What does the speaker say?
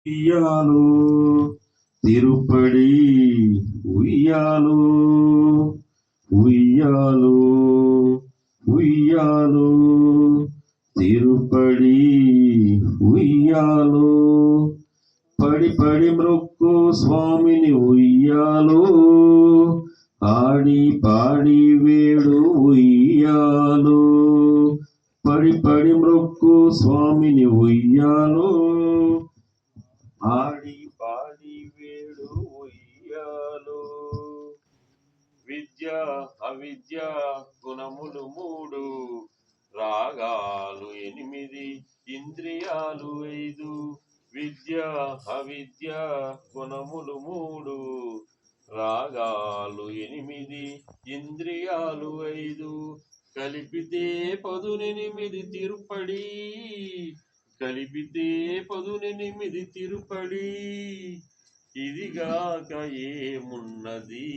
ఉయ్యాలో తిరుపడి ఉయ్యాలో ఉయ్యాలో ఉయ్యాలో తిరుపడి ఉయ్యాలో పడి పడి మ్రొక్కు స్వామిని ఉయ్యాలో ఆడి పాడి వేడు ఉయ్యాలో పడి పడి మ్రొక్కు స్వామిని ఉయ్యాలో ఆడి పాడి వేడు ఉయ్యాలో విద్య అవిద్య గుణములు మూడు రాగాలు ఎనిమిది ఇంద్రియాలు ఐదు విద్య అవిద్య గుణములు మూడు రాగాలు ఎనిమిది ఇంద్రియాలు ఐదు కలిపితే పదునెనిమిది తిరుపడి కలిపితే పదునెనిమిది తిరుపడి ఇదిగాక ఏమున్నది